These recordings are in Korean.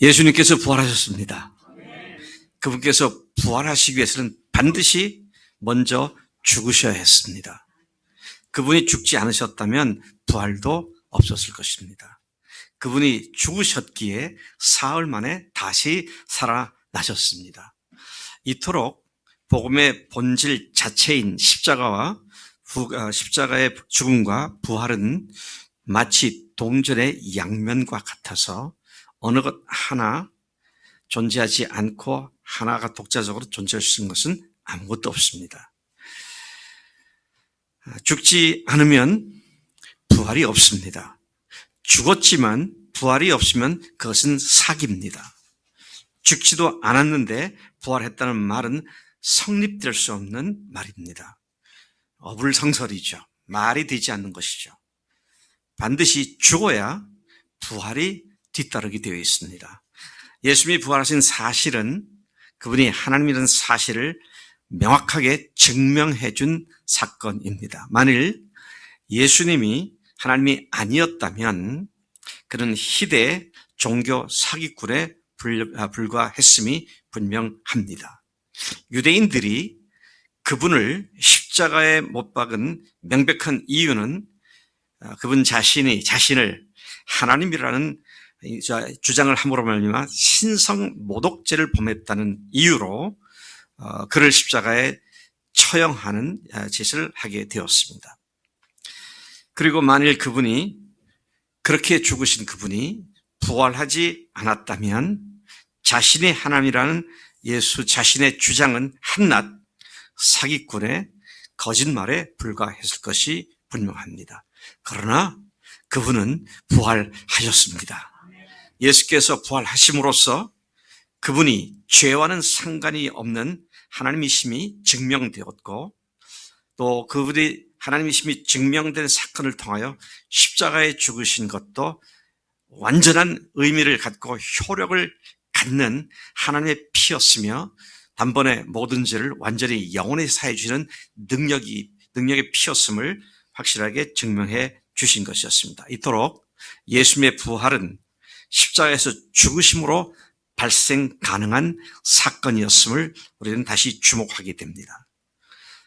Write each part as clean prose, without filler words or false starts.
예수님께서 부활하셨습니다. 그분께서 부활하시기 위해서는 반드시 먼저 죽으셔야 했습니다. 그분이 죽지 않으셨다면 부활도 없었을 것입니다. 그분이 죽으셨기에 사흘 만에 다시 살아나셨습니다. 이토록 복음의 본질 자체인 십자가의 죽음과 부활은 마치 동전의 양면과 같아서 어느 것 하나 존재하지 않고 하나가 독자적으로 존재할 수 있는 것은 아무것도 없습니다. 죽지 않으면 부활이 없습니다. 죽었지만 부활이 없으면 그것은 사기입니다. 죽지도 않았는데 부활했다는 말은 성립될 수 없는 말입니다. 어불성설이죠. 말이 되지 않는 것이죠. 반드시 죽어야 부활이 뒤따르게 되어 있습니다. 예수님이 부활하신 사실은 그분이 하나님이라는 사실을 명확하게 증명해 준 사건입니다. 만일 예수님이 하나님이 아니었다면 그는 희대의 종교 사기꾼에 불과했음이 분명합니다. 유대인들이 그분을 십자가에 못 박은 명백한 이유는 그분 자신을 하나님이라는 주장을 함으로 말미암아 신성 모독죄를 범했다는 이유로 그를 십자가에 처형하는 짓을 하게 되었습니다. 그리고 만일 그분이 그렇게 죽으신 그분이 부활하지 않았다면 자신이 하나님이라는 예수 자신의 주장은 한낱 사기꾼의 거짓말에 불과했을 것이 분명합니다. 그러나 그분은 부활하셨습니다. 예수께서 부활하심으로써 그분이 죄와는 상관이 없는 하나님이심이 증명되었고 또 그분이 하나님이심이 증명된 사건을 통하여 십자가에 죽으신 것도 완전한 의미를 갖고 효력을 갖는 하나님의 피였으며 단번에 모든 죄를 완전히 영원히 사해 주시는 능력의 피였음을 확실하게 증명해 주신 것이었습니다. 이토록 예수님의 부활은 십자가에서 죽으심으로 발생 가능한 사건이었음을 우리는 다시 주목하게 됩니다.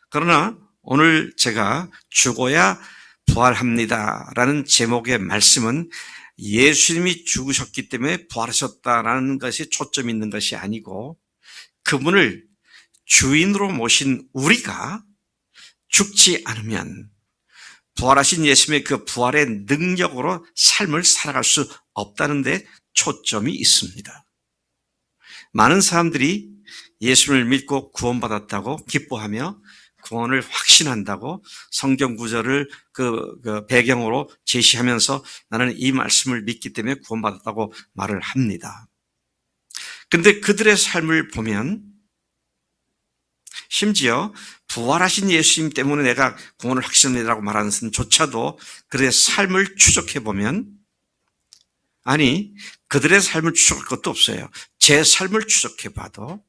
그러나 오늘 제가 죽어야 부활합니다라는 제목의 말씀은 예수님이 죽으셨기 때문에 부활하셨다라는 것이 초점이 있는 것이 아니고 그분을 주인으로 모신 우리가 죽지 않으면 부활하신 예수님의 그 부활의 능력으로 삶을 살아갈 수 없다는 데 초점이 있습니다. 많은 사람들이 예수님을 믿고 구원받았다고 기뻐하며 구원을 확신한다고 성경 구절을 그 배경으로 제시하면서 나는 이 말씀을 믿기 때문에 구원받았다고 말을 합니다. 근데 그들의 삶을 보면 심지어 부활하신 예수님 때문에 내가 구원을 확신합니다라고 말하는 것조차도 그들의 삶을 추적해 보면 아니 그들의 삶을 추적할 것도 없어요. 제 삶을 추적해 봐도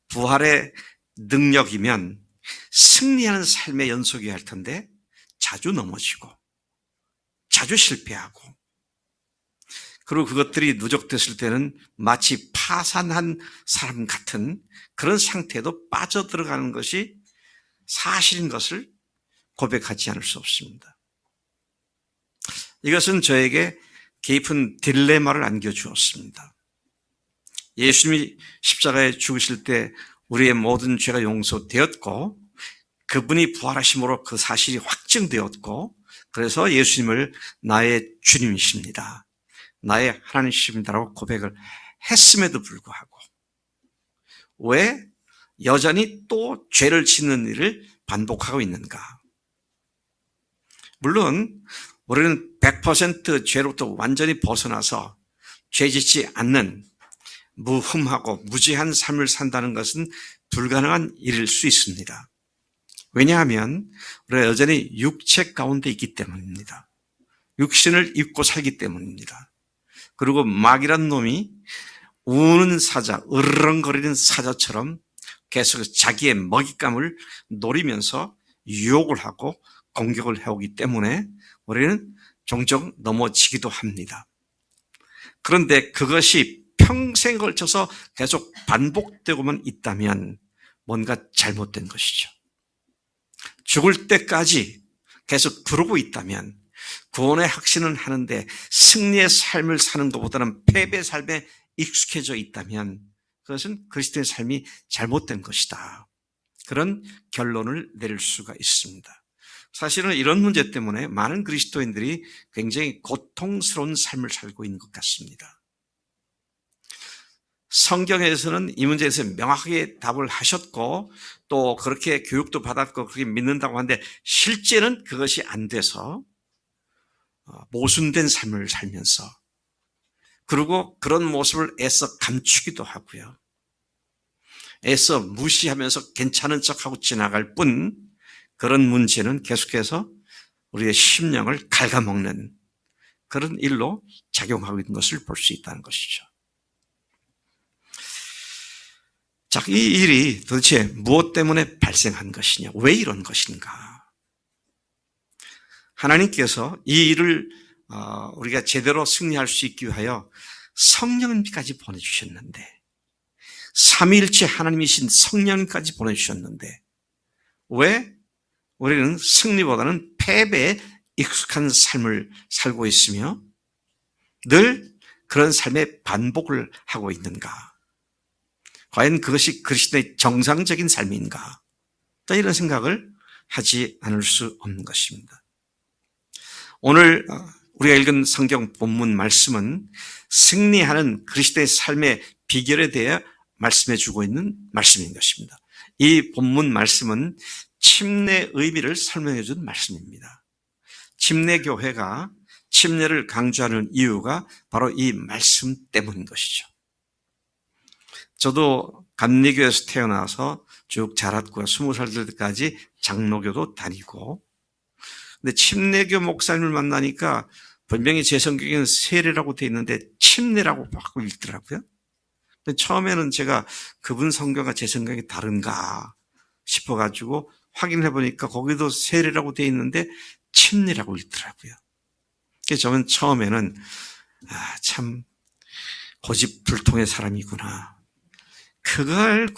부활의 능력이면 승리하는 삶의 연속이어야 할 텐데 자주 넘어지고 자주 실패하고 그리고 그것들이 누적됐을 때는 마치 파산한 사람 같은 그런 상태에도 빠져들어가는 것이 사실인 것을 고백하지 않을 수 없습니다. 이것은 저에게 깊은 딜레마를 안겨주었습니다. 예수님이 십자가에 죽으실 때 우리의 모든 죄가 용서되었고 그분이 부활하심으로 그 사실이 확증되었고 그래서 예수님을 나의 주님이십니다. 나의 하나님이십니다라고 고백을 했음에도 불구하고 왜 여전히 또 죄를 짓는 일을 반복하고 있는가? 물론 우리는 100% 죄로부터 완전히 벗어나서 죄 짓지 않는 무흠하고 무죄한 삶을 산다는 것은 불가능한 일일 수 있습니다. 왜냐하면 우리가 여전히 육체 가운데 있기 때문입니다. 육신을 입고 살기 때문입니다. 그리고 마귀란 놈이 우는 사자, 으르렁거리는 사자처럼 계속 자기의 먹잇감을 노리면서 유혹을 하고 공격을 해오기 때문에 우리는 종종 넘어지기도 합니다. 그런데 그것이 평생에 걸쳐서 계속 반복되고만 있다면 뭔가 잘못된 것이죠. 죽을 때까지 계속 그러고 있다면 구원의 확신은 하는데 승리의 삶을 사는 것보다는 패배의 삶에 익숙해져 있다면 그것은 그리스도의 삶이 잘못된 것이다. 그런 결론을 내릴 수가 있습니다. 사실은 이런 문제 때문에 많은 그리스도인들이 굉장히 고통스러운 삶을 살고 있는 것 같습니다. 성경에서는 이 문제에 대해서 명확하게 답을 하셨고 또 그렇게 교육도 받았고 그렇게 믿는다고 하는데 실제는 그것이 안 돼서 모순된 삶을 살면서 그리고 그런 모습을 애써 감추기도 하고요. 애써 무시하면서 괜찮은 척하고 지나갈 뿐 그런 문제는 계속해서 우리의 심령을 갉아먹는 그런 일로 작용하고 있는 것을 볼 수 있다는 것이죠. 자, 이 일이 도대체 무엇 때문에 발생한 것이냐? 왜 이런 것인가? 하나님께서 이 일을 우리가 제대로 승리할 수 있기 위하여 성령님까지 보내주셨는데 삼위일체 하나님이신 성령님까지 보내주셨는데 왜 우리는 승리보다는 패배에 익숙한 삶을 살고 있으며 늘 그런 삶의 반복을 하고 있는가? 과연 그것이 그리스도의 정상적인 삶인가? 또 이런 생각을 하지 않을 수 없는 것입니다. 오늘 우리가 읽은 성경 본문 말씀은 승리하는 그리스도의 삶의 비결에 대해 말씀해 주고 있는 말씀인 것입니다. 이 본문 말씀은 침례의 의미를 설명해 준 말씀입니다. 침례교회가 침례를 강조하는 이유가 바로 이 말씀 때문인 것이죠. 저도 감리교에서 태어나서 쭉 자랐고요. 20살 될 때까지 장로교도 다니고 근데 침례교 목사님을 만나니까 분명히 제 성경에는 세례라고 되어 있는데 침례라고 바꾸고 읽더라고요. 근데 처음에는 제가 그분 성경과 제 성경이 다른가 싶어가지고 확인해 보니까 거기도 세례라고 되어 있는데 침례라고 읽더라고요. 그래서 저는 처음에는 참 고집불통의 사람이구나. 그걸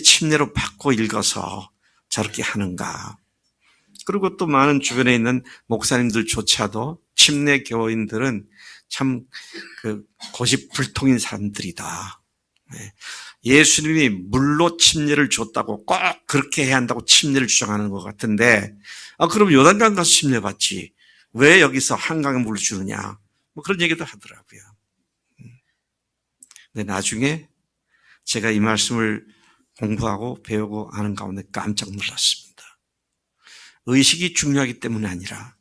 침례로 바꿔 읽어서 저렇게 하는가. 그리고 또 많은 주변에 있는 목사님들조차도 침례 교인들은 참 고집불통인 사람들이다. 예수님이 물로 침례를 줬다고 꼭 그렇게 해야 한다고 침례를 주장하는 것 같은데 그럼 요단강 가서 침례 받지 왜 여기서 한강에 물을 주느냐 뭐 그런 얘기도 하더라고요. 근데 나중에 제가 이 말씀을 공부하고 배우고 아는 가운데 깜짝 놀랐습니다. 의식이 중요하기 때문이 아니라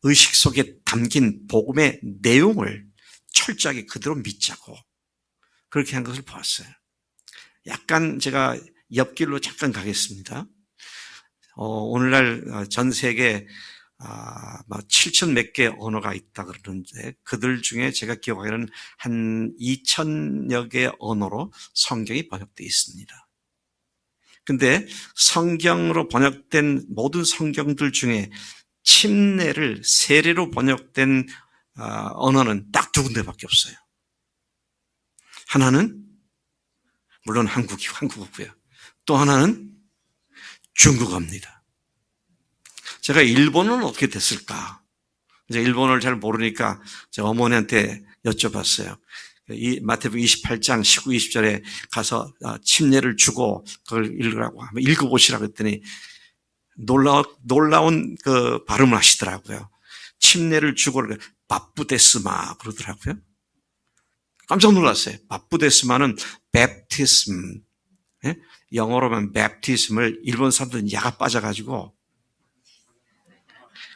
의식 속에 담긴 복음의 내용을 철저하게 그대로 믿자고 그렇게 한 것을 보았어요. 약간 제가 옆길로 잠깐 가겠습니다. 오늘날 전 세계 7천 몇 개 언어가 있다 그러는데 그들 중에 제가 기억하기로는 한 2천여 개 언어로 성경이 번역되어 있습니다. 근데 성경으로 번역된 모든 성경들 중에 침례를 세례로 번역된 언어는 딱 두 군데밖에 없어요. 하나는 물론 한국어고요. 또 하나는 중국어입니다. 제가 일본어는 어떻게 됐을까? 이제 일본어를 잘 모르니까 제 어머니한테 여쭤봤어요. 이 마태복음 28장 19, 20절에 가서 침례를 주고 그걸 읽으라고 하면 읽어보시라고 했더니 놀라운 그 발음을 하시더라고요. 침례를 주고 바프데스마 그러더라고요. 깜짝 놀랐어요. 바프데스마는 baptism, 영어로만 baptism을 일본 사람들은 야가 빠져가지고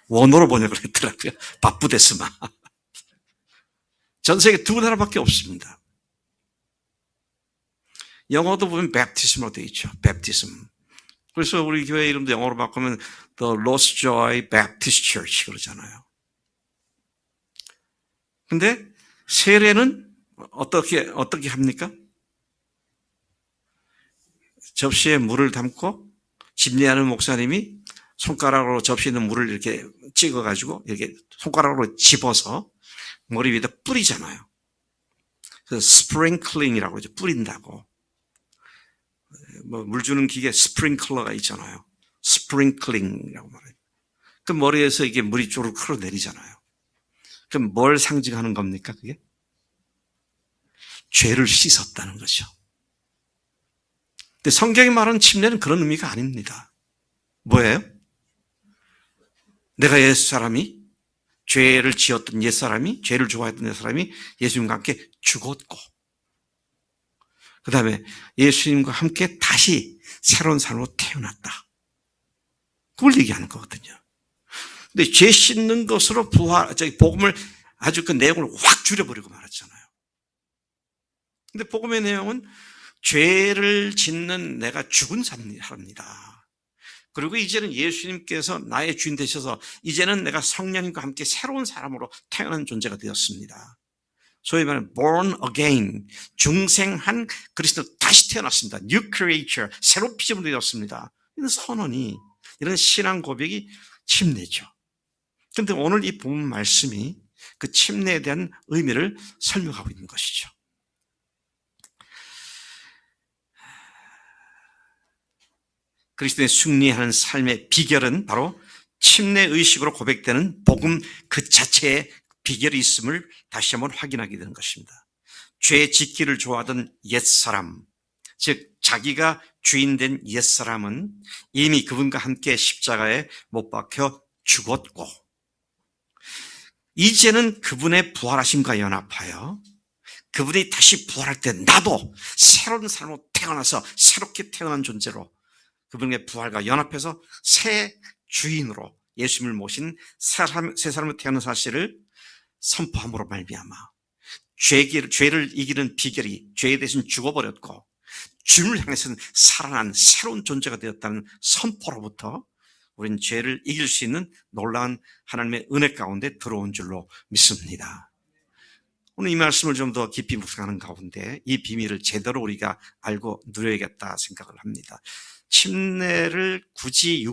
원어로 번역을 했더라고요. 바프데스마. 전 세계 두 나라밖에 없습니다. 영어도 보면 baptism으로 되어 있죠. baptism. 그래서 우리 교회 이름도 영어로 바꾸면 The Lost Joy Baptist Church 그러잖아요. 근데 세례는 어떻게 합니까? 접시에 물을 담고 집례하는 목사님이 손가락으로 접시에 있는 물을 이렇게 찍어가지고 이렇게 손가락으로 집어서 머리 위에다 뿌리잖아요. 그래서 스프링클링이라고 하죠. 뿌린다고. 뭐 물 주는 기계 스프링클러가 있잖아요. 스프링클링이라고 말해요. 그 머리에서 이게 물이 쪼르륵 흘러내리잖아요. 그럼 뭘 상징하는 겁니까, 그게? 죄를 씻었다는 거죠. 근데 성경이 말하는 침례는 그런 의미가 아닙니다. 뭐예요? 내가 옛사람이, 죄를 지었던 옛사람이, 죄를 좋아했던 옛사람이 예수님과 함께 죽었고, 그 다음에 예수님과 함께 다시 새로운 삶으로 태어났다. 그걸 얘기하는 거거든요. 근데 죄 씻는 것으로 복음을 아주 그 내용을 확 줄여버리고 말았잖아요. 근데 복음의 내용은 죄를 짓는 내가 죽은 사람이다. 그리고 이제는 예수님께서 나의 주인 되셔서 이제는 내가 성령님과 함께 새로운 사람으로 태어난 존재가 되었습니다. 소위 말하는 born again, 중생한 그리스도 다시 태어났습니다. New creature, 새로 피조물 되었습니다. 이런 선언이, 이런 신앙 고백이 침례죠. 그런데 오늘 이 본문 말씀이 그 침례에 대한 의미를 설명하고 있는 것이죠. 그리스도의 승리하는 삶의 비결은 바로 침례 의식으로 고백되는 복음 그 자체의 비결이 있음을 다시 한번 확인하게 되는 것입니다. 죄 짓기를 좋아하던 옛사람, 즉 자기가 주인된 옛사람은 이미 그분과 함께 십자가에 못 박혀 죽었고, 이제는 그분의 부활하심과 연합하여 그분이 다시 부활할 때 나도 새로운 사람으로 태어나서 새롭게 태어난 존재로 그분의 부활과 연합해서 새 주인으로 예수님을 모신 새 사람으로 태어난 사실을 선포함으로 말미암아 죄를 이기는 비결이 죄에 대해서는 죽어버렸고 주님을 향해서는 살아난 새로운 존재가 되었다는 선포로부터 우리는 죄를 이길 수 있는 놀라운 하나님의 은혜 가운데 들어온 줄로 믿습니다. 오늘 이 말씀을 좀 더 깊이 묵상하는 가운데 이 비밀을 제대로 우리가 알고 누려야겠다 생각을 합니다. 침례를 굳이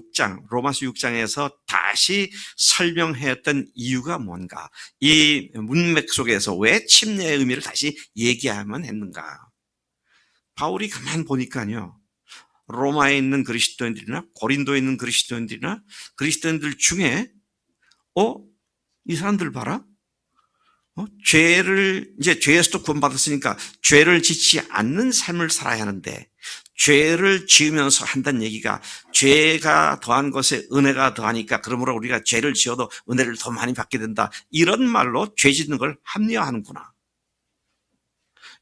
로마서 6장에서 다시 설명했던 이유가 뭔가, 이 문맥 속에서 왜 침례의 의미를 다시 얘기해야만 했는가. 바울이 가만 보니까요, 로마에 있는 그리스도인들이나 고린도에 있는 그리스도인들이나 그리스도인들 중에 이 사람들 봐라, 죄에서도 구원받았으니까 죄를 짓지 않는 삶을 살아야 하는데 죄를 지으면서 한다는 얘기가 죄가 더한 것에 은혜가 더하니까 그러므로 우리가 죄를 지어도 은혜를 더 많이 받게 된다. 이런 말로 죄 짓는 걸 합리화하는구나.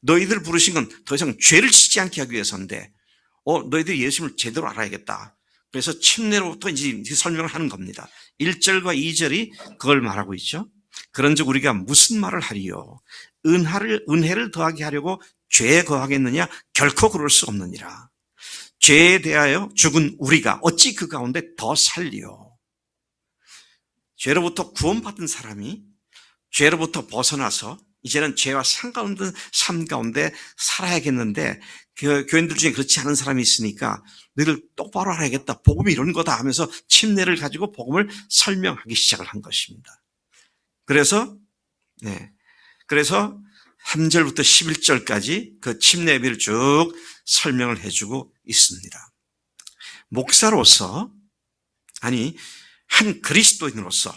너희들 부르신 건 더 이상 죄를 짓지 않게 하기 위해서인데 너희들이 예수님을 제대로 알아야겠다. 그래서 침례로부터 이제 설명을 하는 겁니다. 1절과 2절이 그걸 말하고 있죠. 그런즉 우리가 무슨 말을 하리요? 은혜를 더하게 하려고 죄에 거하겠느냐? 결코 그럴 수 없느니라. 죄에 대하여 죽은 우리가 어찌 그 가운데 더 살리요? 죄로부터 구원받은 사람이 죄로부터 벗어나서 이제는 죄와 상관없는 삶 가운데 살아야겠는데 교인들 중에 그렇지 않은 사람이 있으니까 너희들 똑바로 알아야겠다. 복음이 이런 거다 하면서 침례를 가지고 복음을 설명하기 시작을 한 것입니다. 그래서 3절부터 11절까지 그 침례의 의미를 쭉 설명을 해주고 있습니다. 목사로서, 한 그리스도인으로서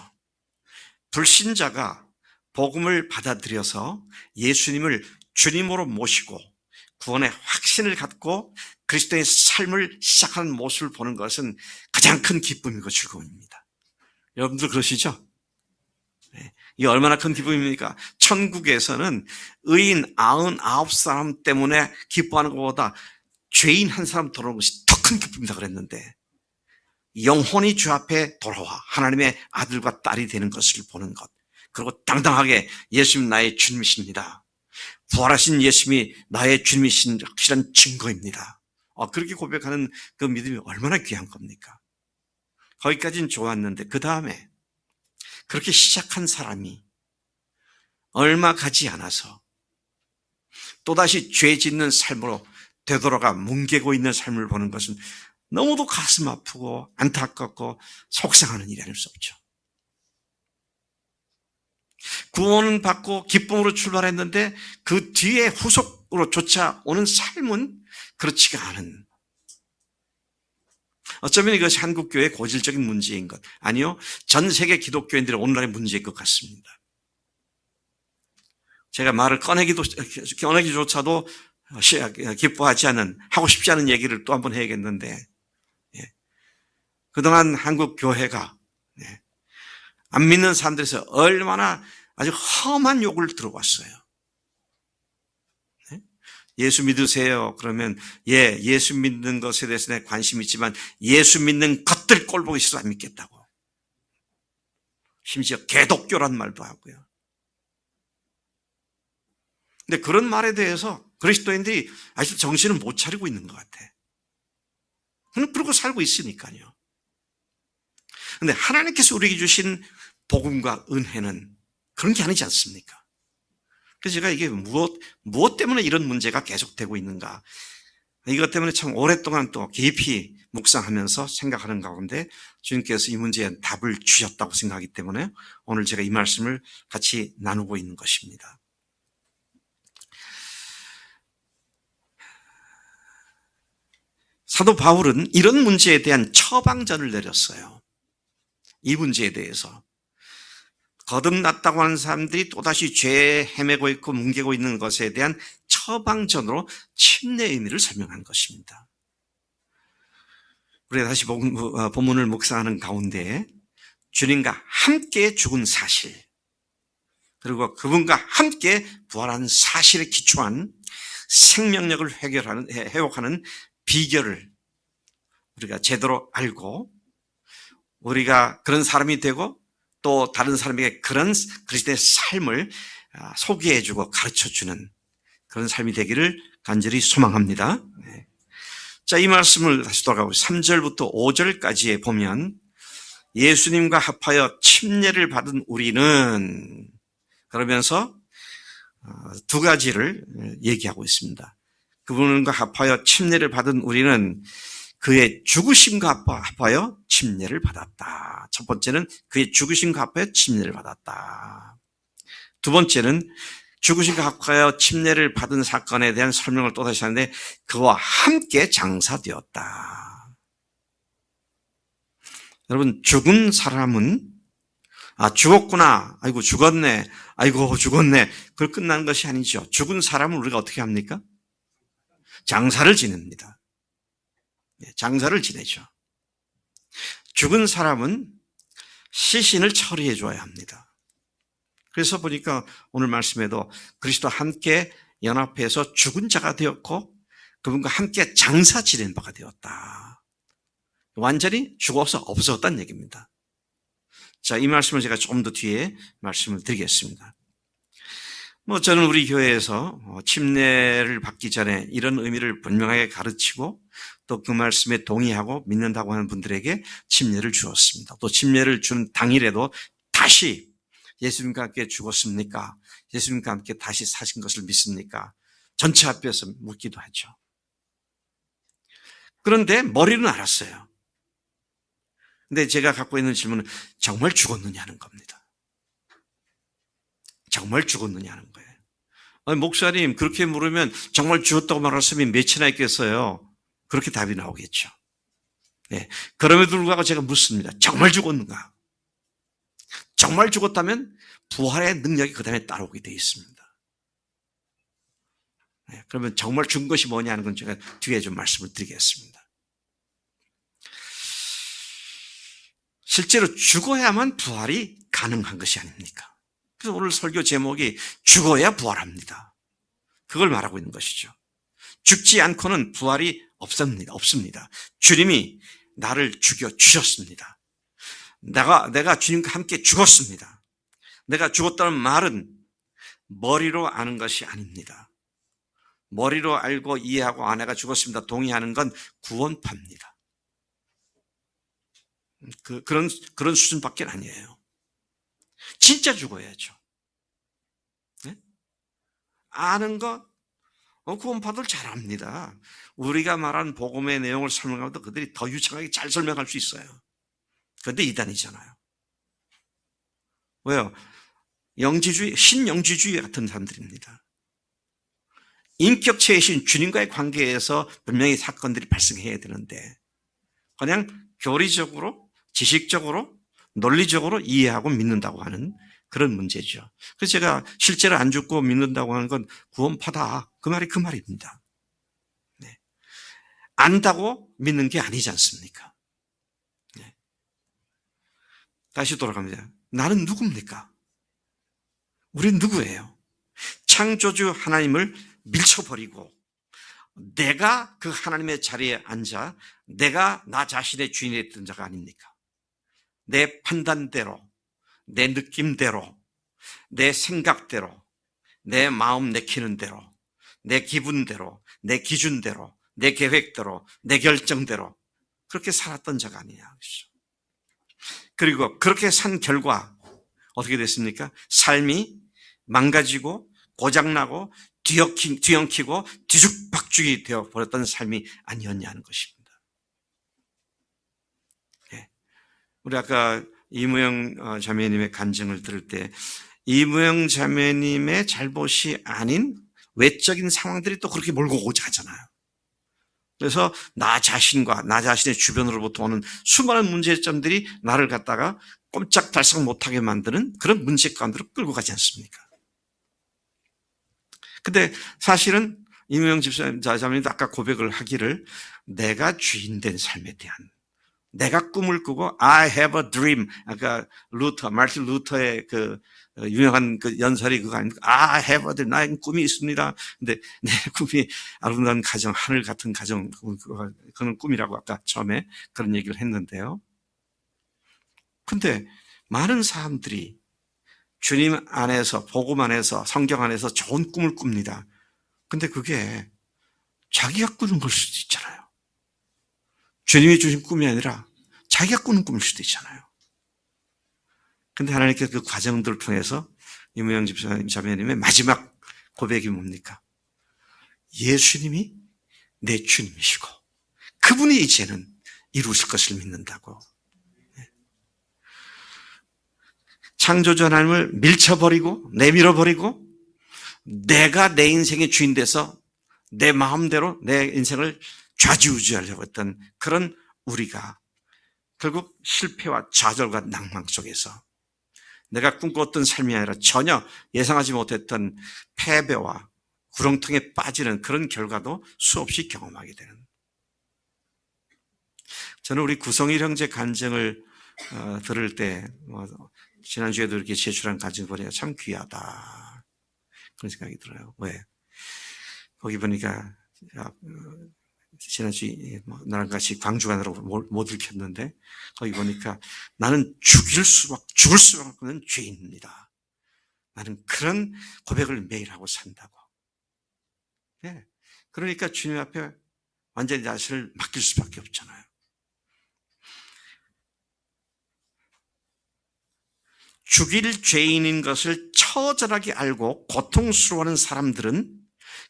불신자가 복음을 받아들여서 예수님을 주님으로 모시고 구원의 확신을 갖고 그리스도의 삶을 시작하는 모습을 보는 것은 가장 큰 기쁨이고 즐거움입니다. 여러분들 그러시죠? 이게 얼마나 큰 기쁨입니까? 천국에서는 의인 99사람 때문에 기뻐하는 것보다 죄인 한 사람 돌아오는 것이 더 큰 기쁨이다 그랬는데, 영혼이 주 앞에 돌아와 하나님의 아들과 딸이 되는 것을 보는 것, 그리고 당당하게 예수님 나의 주님이십니다. 부활하신 예수님이 나의 주님이신 확실한 증거입니다. 그렇게 고백하는 그 믿음이 얼마나 귀한 겁니까? 거기까지는 좋았는데 그 다음에 그렇게 시작한 사람이 얼마 가지 않아서 또다시 죄 짓는 삶으로 되돌아가 뭉개고 있는 삶을 보는 것은 너무도 가슴 아프고 안타깝고 속상하는 일이 아닐 수 없죠. 구원은 받고 기쁨으로 출발했는데 그 뒤에 후속으로 쫓아오는 삶은 그렇지가 않은, 어쩌면 이것이 한국교회의 고질적인 문제인 것, 아니요, 전 세계 기독교인들의 오늘날의 문제일 것 같습니다. 제가 말을 꺼내기조차도 기뻐하지 않은, 하고 싶지 않은 얘기를 또 한번 해야겠는데, 그동안 한국 교회가 안 믿는 사람들에서 얼마나 아주 험한 욕을 들어왔어요. 예수 믿으세요. 그러면 예수 믿는 것에 대해서 내 관심 있지만 예수 믿는 것들 꼴 보기 싫어 안 믿겠다고. 심지어 개독교란 말도 하고요. 근데 그런 말에 대해서 그리스도인들이 아직도 정신을 못 차리고 있는 것 같아. 그러고 살고 있으니까요. 근데 하나님께서 우리에게 주신 복음과 은혜는 그런 게 아니지 않습니까? 그래서 제가 이게 무엇 때문에 이런 문제가 계속되고 있는가, 이것 때문에 참 오랫동안 또 깊이 묵상하면서 생각하는 가운데 주님께서 이 문제에 답을 주셨다고 생각하기 때문에 오늘 제가 이 말씀을 같이 나누고 있는 것입니다. 사도 바울은 이런 문제에 대한 처방전을 내렸어요. 이 문제에 대해서 거듭났다고 하는 사람들이 또다시 죄에 헤매고 있고 뭉개고 있는 것에 대한 처방전으로 침례의 의미를 설명한 것입니다. 우리가 다시 본문을 묵상하는 가운데 주님과 함께 죽은 사실, 그리고 그분과 함께 부활한 사실에 기초한 생명력을 회복하는 비결을 우리가 제대로 알고 우리가 그런 사람이 되고 또 다른 사람에게 그런 그리스도의 삶을 소개해주고 가르쳐주는 그런 삶이 되기를 간절히 소망합니다. 자, 이 말씀을 다시 돌아가고 3절부터 5절까지에 보면 예수님과 합하여 침례를 받은 우리는, 그러면서 두 가지를 얘기하고 있습니다. 그분과 합하여 침례를 받은 우리는 그의 죽으심과 합하여 침례를 받았다. 첫 번째는 그의 죽으심과 합하여 침례를 받았다. 두 번째는 죽으심과 합하여 침례를 받은 사건에 대한 설명을 또다시 하는데 그와 함께 장사되었다. 여러분, 죽은 사람은 죽었구나, 아이고 죽었네, 아이고 죽었네, 그걸 끝나는 것이 아니죠. 죽은 사람은 우리가 어떻게 합니까? 장사를 지냅니다. 장사를 지내죠. 죽은 사람은 시신을 처리해 줘야 합니다. 그래서 보니까 오늘 말씀에도 그리스도와 함께 연합해서 죽은 자가 되었고 그분과 함께 장사 지낸 바가 되었다. 완전히 죽어서 없어졌다는 얘기입니다. 자, 이 말씀을 제가 조금 더 뒤에 말씀을 드리겠습니다. 저는 우리 교회에서 침례를 받기 전에 이런 의미를 분명하게 가르치고 또 그 말씀에 동의하고 믿는다고 하는 분들에게 침례를 주었습니다. 또 침례를 준 당일에도 다시 예수님과 함께 죽었습니까? 예수님과 함께 다시 사신 것을 믿습니까? 전체 앞에서 묻기도 하죠. 그런데 머리는 알았어요. 근데 제가 갖고 있는 질문은 정말 죽었느냐는 겁니다. 정말 죽었느냐는 거예요. 아니, 목사님, 그렇게 물으면 정말 죽었다고 말할 사람이 몇이나 있겠어요? 그렇게 답이 나오겠죠. 네. 그럼에도 불구하고 제가 묻습니다. 정말 죽었는가? 정말 죽었다면 부활의 능력이 그 다음에 따라오게 되어 있습니다. 네. 그러면 정말 죽은 것이 뭐냐는 건 제가 뒤에 좀 말씀을 드리겠습니다. 실제로 죽어야만 부활이 가능한 것이 아닙니까? 그래서 오늘 설교 제목이 죽어야 부활합니다. 그걸 말하고 있는 것이죠. 죽지 않고는 부활이 없습니다. 주님이 나를 죽여주셨습니다. 내가 주님과 함께 죽었습니다. 내가 죽었다는 말은 머리로 아는 것이 아닙니다. 머리로 알고 이해하고 내가 죽었습니다 동의하는 건 구원파입니다. 그런 수준밖에 아니에요. 진짜 죽어야죠. 네? 아는 거 구원파들 잘 압니다. 우리가 말한 복음의 내용을 설명하면 그들이 더 유창하게 잘 설명할 수 있어요. 그런데 이단이잖아요. 왜요? 영지주의, 신영지주의 같은 사람들입니다. 인격체이신 주님과의 관계에서 분명히 사건들이 발생해야 되는데 그냥 교리적으로, 지식적으로, 논리적으로 이해하고 믿는다고 하는 그런 문제죠. 그래서 제가 실제로 안 죽고 믿는다고 하는 건 구원파다. 그 말이 그 말입니다. 네. 안다고 믿는 게 아니지 않습니까? 네. 다시 돌아갑니다. 나는 누굽니까? 우린 누구예요? 창조주 하나님을 밀쳐버리고 내가 그 하나님의 자리에 앉아 내가 나 자신의 주인이 됐던 자가 아닙니까? 내 판단대로, 내 느낌대로, 내 생각대로, 내 마음 내키는 대로, 내 기분대로, 내 기준대로, 내 계획대로, 내 결정대로 그렇게 살았던 자가 아니냐. 그리고 그렇게 산 결과 어떻게 됐습니까? 삶이 망가지고 고장나고 뒤엉키고 뒤죽박죽이 되어버렸던 삶이 아니었냐는 것입니다. 네. 우리 아까 이무영 자매님의 간증을 들을 때 이무영 자매님의 잘못이 아닌 외적인 상황들이 또 그렇게 몰고 오자 하잖아요. 그래서 나 자신과 나 자신의 주변으로부터 오는 수많은 문제점들이 나를 갖다가 꼼짝달싹 못하게 만드는 그런 문제 가운데로 끌고 가지 않습니까? 근데 사실은 이무영 자매님도 아까 고백을 하기를 내가 주인된 삶에 대한 내가 꿈을 꾸고 I have a dream. 아까 마르틴 루터의 그 유명한 그 연설이 그거 아닙니까? I have a dream. 나의 꿈이 있습니다. 근데 내 꿈이 아름다운 가정, 하늘 같은 가정, 그런 꿈이라고 아까 처음에 그런 얘기를 했는데요. 근데 많은 사람들이 주님 안에서, 복음 안에서, 성경 안에서 좋은 꿈을 꿉니다. 근데 그게 자기가 꾸는 걸 수도 있잖아요. 주님이 주신 꿈이 아니라 자기가 꾸는 꿈일 수도 있잖아요. 근데 하나님께서 그 과정들을 통해서 이무영 자매님의 마지막 고백이 뭡니까? 예수님이 내 주님이시고 그분이 이제는 이루실 것을 믿는다고. 창조주 하나님을 밀쳐버리고 내밀어버리고 내가 내 인생의 주인 돼서 내 마음대로 내 인생을 좌지우지하려고 했던 그런 우리가 결국 실패와 좌절과 낭망 속에서 내가 꿈꿨던 삶이 아니라 전혀 예상하지 못했던 패배와 구렁텅이에 빠지는 그런 결과도 수없이 경험하게 되는. 저는 우리 구성일 형제 간증을 들을 때 지난주에도 이렇게 제출한 간증 보니까 참 귀하다 그런 생각이 들어요. 왜? 거기 보니까 지난주에 나랑 같이 광주 가느라고 못 읽혔는데 거기 보니까 나는 죽을 수밖에 없는 죄인입니다. 나는 그런 고백을 매일 하고 산다고. 네. 그러니까 주님 앞에 완전히 자신을 맡길 수밖에 없잖아요. 죽일 죄인인 것을 처절하게 알고 고통스러워하는 사람들은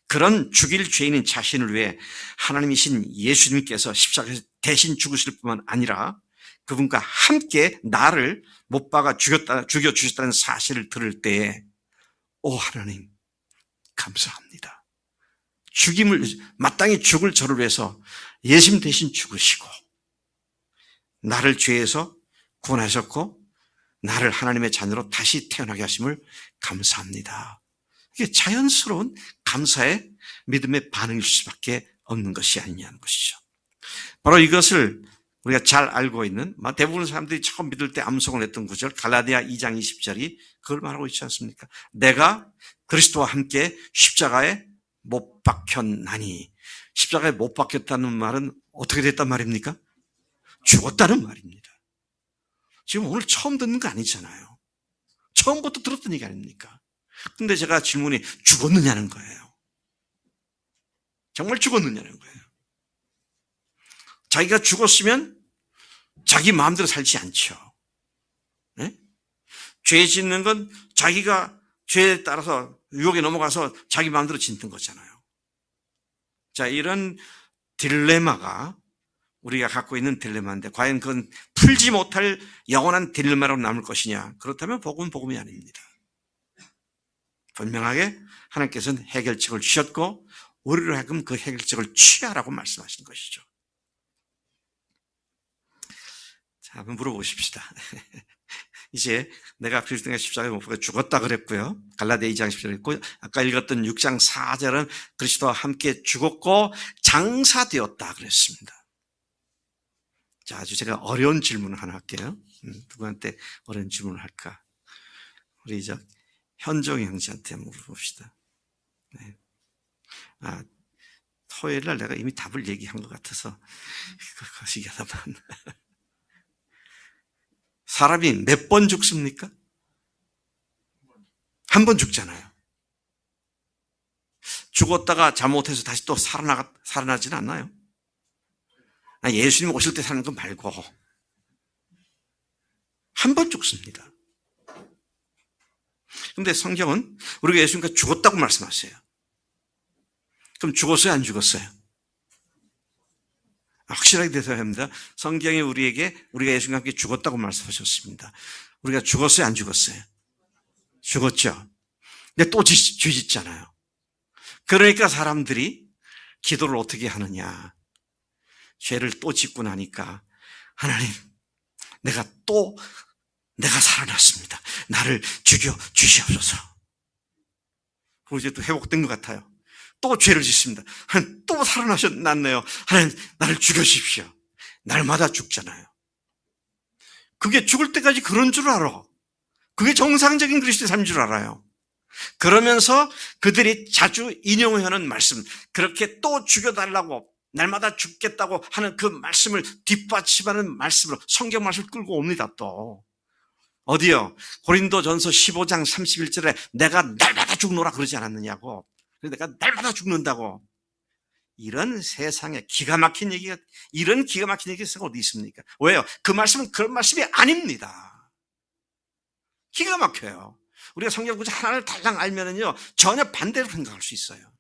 그런 죽일 죄인인 자신을 위해 하나님이신 예수님께서 십자가에서 대신 죽으실 뿐만 아니라 그분과 함께 나를 못 박아 죽여주셨다는 사실을 들을 때에 오 하나님 감사합니다. 마땅히 죽을 저를 위해서 예수님 대신 죽으시고 나를 죄에서 구원하셨고 나를 하나님의 자녀로 다시 태어나게 하심을 감사합니다. 이게 자연스러운 감사의 믿음의 반응일 수밖에 없는 것이 아니냐는 것이죠. 바로 이것을 우리가 잘 알고 있는 대부분 사람들이 처음 믿을 때 암송을 했던 구절 갈라디아 2장 20절이 그걸 말하고 있지 않습니까? 내가 그리스도와 함께 십자가에 못 박혔나니 십자가에 못 박혔다는 말은 어떻게 됐단 말입니까? 죽었다는 말입니다. 지금 오늘 처음 듣는 거 아니잖아요. 처음부터 들었던 얘기 아닙니까? 근데 제가 질문이 죽었느냐는 거예요. 정말 죽었느냐는 거예요. 자기가 죽었으면 자기 마음대로 살지 않죠. 네? 죄 짓는 건 자기가 죄에 따라서 유혹에 넘어가서 자기 마음대로 짓는 거잖아요. 자, 이런 딜레마가 우리가 갖고 있는 딜레마인데 과연 그건 풀지 못할 영원한 딜레마로 남을 것이냐? 그렇다면 복음은 복음이 아닙니다. 분명하게 하나님께서는 해결책을 주셨고 우리로 하여금 그 해결책을 취하라고 말씀하신 것이죠. 자, 한번 물어보십시다. 이제 내가 그리스도의 십자가에 못 박혀 죽었다 그랬고요. 갈라디아 2장 10절 했고, 아까 읽었던 6장 4절은 그리스도와 함께 죽었고 장사되었다 그랬습니다. 자, 아주 제가 어려운 질문을 하나 할게요. 누구한테 어려운 질문을 할까? 우리 현종 형제한테 물어봅시다. 네. 토요일 날 내가 이미 답을 얘기한 것 같아서 거시기하다만. 사람이 몇 번 죽습니까? 한 번 죽잖아요. 죽었다가 잘못해서 다시 또 살아나지는 않나요? 예수님 오실 때 사는 거 말고 한 번 죽습니다. 그런데 성경은 우리가 예수님과 죽었다고 말씀하세요. 그럼 죽었어요? 안 죽었어요? 확실하게 대답해야 합니다. 성경이 우리가 예수님과 함께 죽었다고 말씀하셨습니다. 우리가 죽었어요? 안 죽었어요? 죽었죠. 근데 또 죄 짓잖아요. 그러니까 사람들이 기도를 어떻게 하느냐. 죄를 또 짓고 나니까 하나님, 내가 살아났습니다. 나를 죽여 주시옵소서. 그리고 이제 또 회복된 것 같아요. 또 죄를 짓습니다. 하나님, 또 살아나셨네요. 하나님, 나를 죽여주십시오. 날마다 죽잖아요. 그게 죽을 때까지 그런 줄 알아. 그게 정상적인 그리스도의 삶인 줄 알아요. 그러면서 그들이 자주 인용하는 말씀, 그렇게 또 죽여달라고 날마다 죽겠다고 하는 그 말씀을 뒷받침하는 말씀으로 성경 말씀을 끌고 옵니다. 또 어디요? 고린도전서 15장 31절에 내가 날마다 죽노라 그러지 않았느냐고. 그래서 내가 날마다 죽는다고. 이런 세상에 이런 기가 막힌 얘기가 어디 있습니까? 왜요? 그 말씀은 그런 말씀이 아닙니다. 기가 막혀요. 우리가 성경 구절 하나를 달랑 알면은요, 전혀 반대로 생각할 수 있어요.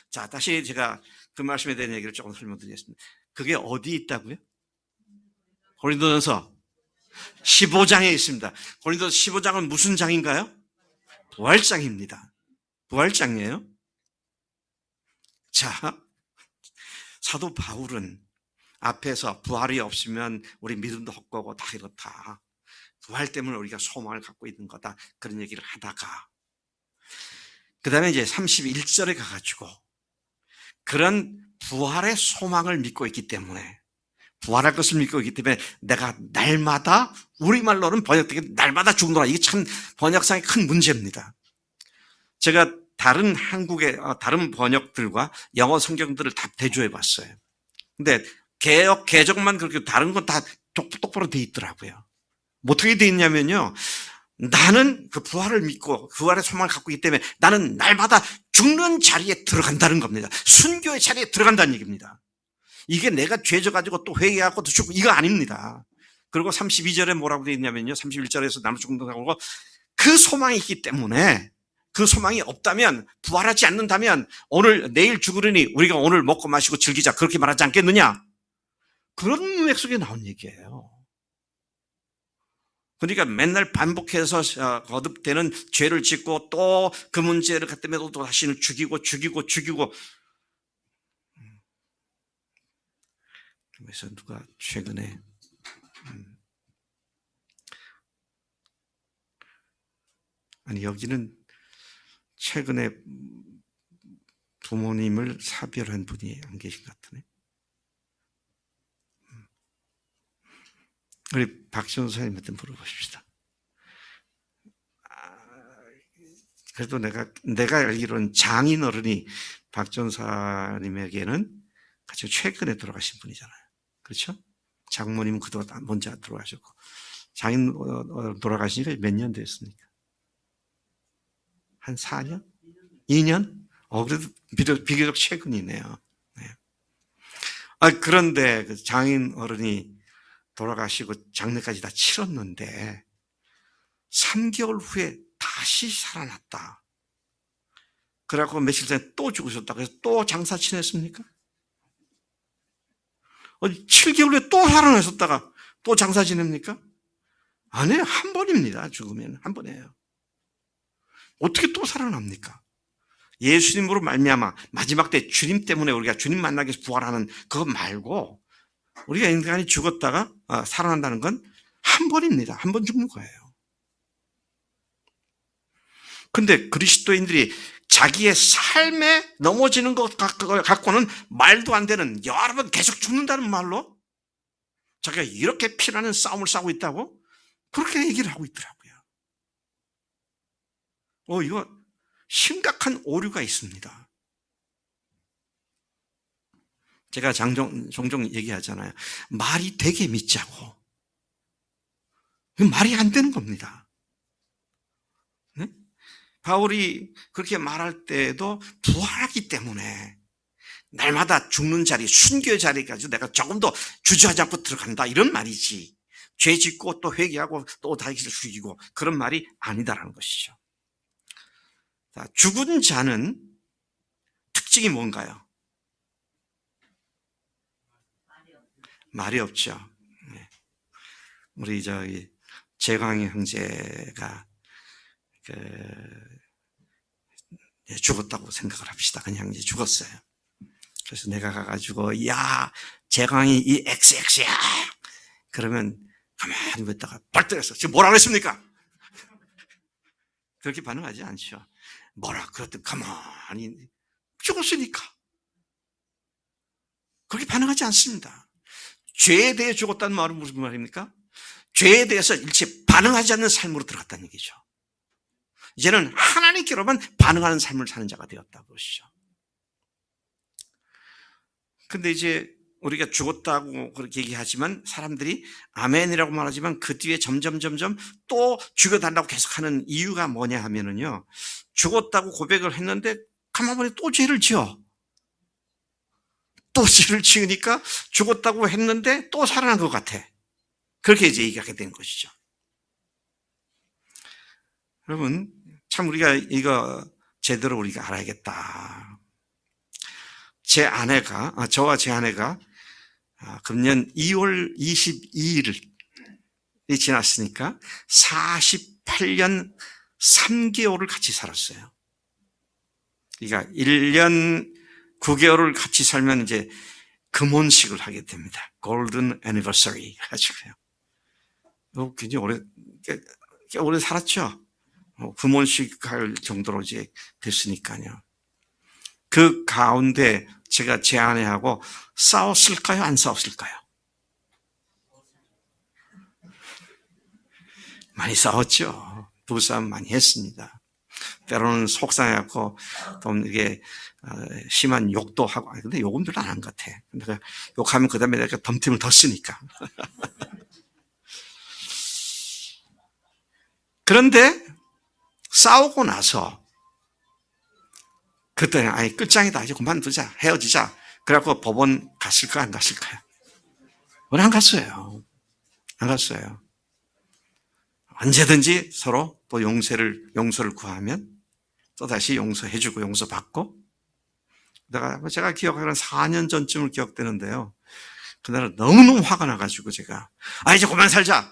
자, 다시 제가 그 말씀에 대한 얘기를 조금 설명드리겠습니다. 그게 어디 있다고요? 고린도전서 15장에 있습니다. 고린도전서 15장은 무슨 장인가요? 부활장입니다. 부활장이에요. 자, 사도 바울은 앞에서 부활이 없으면 우리 믿음도 헛거고 다 이렇다. 부활 때문에 우리가 소망을 갖고 있는 거다. 그런 얘기를 하다가 그 다음에 이제 31절에 가가지고 그런 부활의 소망을 믿고 있기 때문에 부활할 것을 믿고 있기 때문에 내가 날마다, 우리말로는 번역되게 날마다 죽노라. 이게 참 번역상의 큰 문제입니다. 제가 다른 다른 번역들과 영어 성경들을 다 대조해 봤어요. 근데 개정만 그렇게 다른 건 다 똑바로 돼 있더라고요. 어떻게 돼 있냐면요. 나는 그 부활을 믿고 부활의 소망을 갖고 있기 때문에 나는 날마다 죽는 자리에 들어간다는 겁니다. 순교의 자리에 들어간다는 얘기입니다. 이게 내가 죄져가지고 또 회개하고 또 죽고 이거 아닙니다. 그리고 32절에 뭐라고 되어 있냐면요. 31절에서 나는 죽는다고 그 소망이 있기 때문에 그 소망이 없다면, 부활하지 않는다면 내일 죽으려니 우리가 오늘 먹고 마시고 즐기자 그렇게 말하지 않겠느냐. 그런 맥 속에 나온 얘기예요. 그러니까 맨날 반복해서 거듭되는 죄를 짓고 또 그 문제를 갖다 또 다시는 죽이고. 그래서 누가 최근에 여기는 최근에 부모님을 사별한 분이 안 계신 것 같으네. 우리 박전사님한테 물어보십시다. 그래도 내가 알기로는 장인 어른이 박전사님에게는 가장 최근에 돌아가신 분이잖아요. 그렇죠? 장모님은 그동안 먼저 돌아가셨고, 장인 돌아가신 지가 몇 년 됐습니까? 한 4년? 2년? 그래도 비교적 최근이네요. 네. 그런데 그 장인 어른이 돌아가시고 장례까지 다 치렀는데 3개월 후에 다시 살아났다. 그래갖고 며칠 전에 또 죽으셨다. 그래서 또 장사 지냈습니까? 7개월 후에 또 살아나셨다가 또 장사 지냅니까? 아니에요. 한 번입니다. 죽으면 한 번이에요. 어떻게 또 살아납니까? 예수님으로 말미암아 마지막 때 주님 때문에 우리가 주님 만나기 위해서 부활하는 그것 말고 우리가 인간이 죽었다가 살아난다는 건 한 번입니다. 한 번 죽는 거예요. 근데 그리스도인들이 자기의 삶에 넘어지는 것 갖고는 말도 안 되는 여러 번 계속 죽는다는 말로 자기가 이렇게 피나는 싸움을 싸고 있다고 그렇게 얘기를 하고 있더라고요. 이거 심각한 오류가 있습니다. 제가 종종 얘기하잖아요. 말이 되게 믿자고. 말이 안 되는 겁니다. 네? 바울이 그렇게 말할 때도 부활하기 때문에 날마다 죽는 자리, 순교의 자리에 가지고 내가 조금 더 주저하지 않고 들어간다 이런 말이지. 죄 짓고 또 회개하고 또 다시 죽이고 그런 말이 아니다라는 것이죠. 자, 죽은 자는 특징이 뭔가요? 말이 없죠. 네. 우리 제광희 형제가 죽었다고 생각을 합시다. 그냥 이제 죽었어요. 그래서 내가 가가지고 야 제광희 이 XX야 그러면 가만히 있다가 벌떡해서 지금 뭐라 그랬습니까? 그렇게 반응하지 않죠. 뭐라 그랬더니 가만히 죽었으니까 그렇게 반응하지 않습니다. 죄에 대해 죽었다는 말은 무슨 말입니까? 죄에 대해서 일체 반응하지 않는 삶으로 들어갔다는 얘기죠. 이제는 하나님께로만 반응하는 삶을 사는 자가 되었다고 그러시죠. 근데 이제 우리가 죽었다고 그렇게 얘기하지만 사람들이 아멘이라고 말하지만 그 뒤에 점점 또 죽여달라고 계속하는 이유가 뭐냐 하면은요. 죽었다고 고백을 했는데 가만 보니 또 죄를 지어. 또 죄를 지으니까 죽었다고 했는데 또 살아난 것 같아. 그렇게 이제 얘기하게 된 것이죠. 여러분, 참 우리가 이거 제대로 우리가 알아야겠다. 저와 제 아내가 금년 2월 22일이 지났으니까 48년 3개월을 같이 살았어요. 그러니까 1년 9개월을 같이 살면 이제 금혼식을 하게 됩니다. 골든 애니버서리 가지고요. 굉장히 오래 살았죠. 금혼식 할 정도로 이제 됐으니까요. 그 가운데 제가 제 아내하고 싸웠을까요? 안 싸웠을까요? 많이 싸웠죠. 부부싸움 많이 했습니다. 때로는 속상해갖고 좀 이게 심한 욕도 하고, 근데 욕은 별로 안 한 것 같아. 근데 욕하면 그 다음에 내가 덤팀을 더 쓰니까. 그런데 싸우고 나서 그때는 아니 끝장이다 이제 그만두자 헤어지자 그래갖고 법원 갔을까 안 갔을까요? 왜 안 갔어요? 안 갔어요. 언제든지 서로 또 용서를 구하면 또 다시 용서해주고 용서받고 제가 기억하기로는 4년 전쯤을 기억되는데요. 그날은 너무너무 화가 나가지고 제가 이제 그만 살자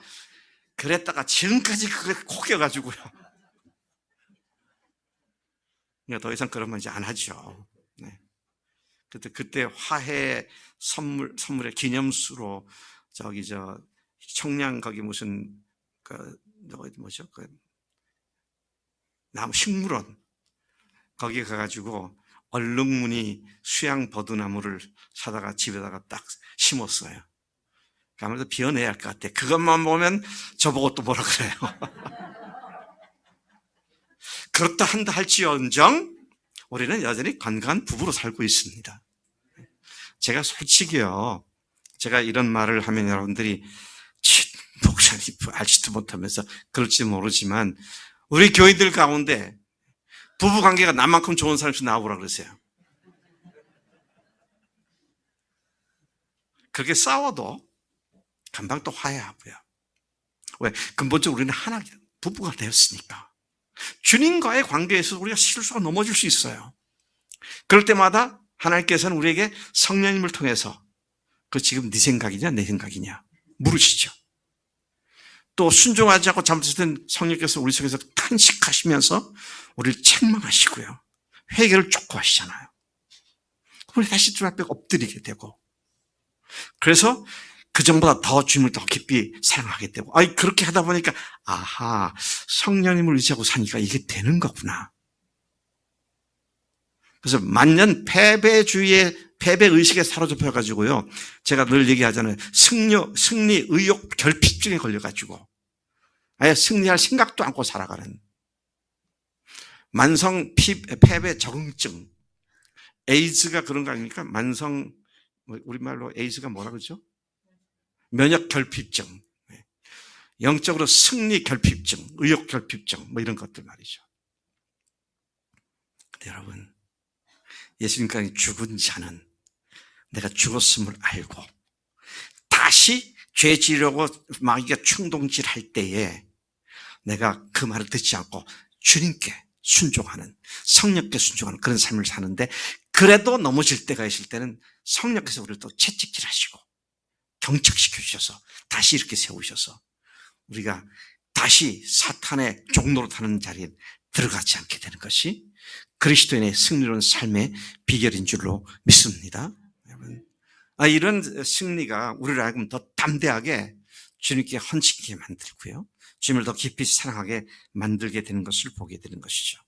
그랬다가 지금까지 그게 코겨가지고요. 더 이상 그러면 이제 안 하죠. 네. 그때 화해 선물의 기념수로 청량 거기 무슨 뭐죠? 나무 식물원 거기 가가지고 얼룩무늬 수양 버드나무를 사다가 집에다가 딱 심었어요. 아무래도 비워내야 할 것 같아. 그것만 보면 저보고 또 뭐라 그래요. 그렇다 한다 할지언정 우리는 여전히 건강한 부부로 살고 있습니다. 제가 솔직히요. 제가 이런 말을 하면 여러분들이 목사님 알지도 못하면서 그럴지 모르지만 우리 교인들 가운데 부부관계가 나만큼 좋은 사람이 나와보라 그러세요. 그렇게 싸워도 금방 또 화해하고요. 왜? 근본적으로 우리는 하나 부부가 되었으니까. 주님과의 관계에서 우리가 실수가 넘어질 수 있어요. 그럴 때마다 하나님께서는 우리에게 성령님을 통해서 그 지금 네 생각이냐 내 생각이냐 물으시죠. 또 순종하지 않고 잘못했을 때 성령께서 우리 속에서 탄식하시면서 우리를 책망하시고요. 회개를 촉구하시잖아요. 우리 다시 주님 앞에 엎드리게 되고, 그래서 그 전보다 더 주님을 더 깊이 사랑하게 되고, 그렇게 하다 보니까 아하, 성령님을 의지하고 사니까 이게 되는 거구나. 그래서 만년 패배의식에 사로잡혀가지고요. 제가 늘 얘기하잖아요. 승리 의욕 결핍증에 걸려가지고 아예 승리할 생각도 않고 살아가는 만성 패배 적응증. 에이즈가 그런 거 아닙니까? 우리말로 에이즈가 뭐라 그러죠? 면역 결핍증. 영적으로 승리 결핍증, 의욕 결핍증, 이런 것들 말이죠. 근데 여러분, 예수님께서 죽은 자는 내가 죽었음을 알고 다시 죄 지으려고 마귀가 충동질 할 때에 내가 그 말을 듣지 않고 주님께 순종하는, 성령께 순종하는 그런 삶을 사는데, 그래도 넘어질 때가 있을 때는 성령께서 우리를 또 채찍질 하시고 경착시켜 주셔서 다시 이렇게 세우셔서 우리가 다시 사탄의 종로로 타는 자리에 들어가지 않게 되는 것이 그리스도인의 승리로운 삶의 비결인 줄로 믿습니다. 여러분, 이런 승리가 우리를 알고 더 담대하게 주님께 헌신하게 만들고요, 주님을 더 깊이 사랑하게 만들게 되는 것을 보게 되는 것이죠.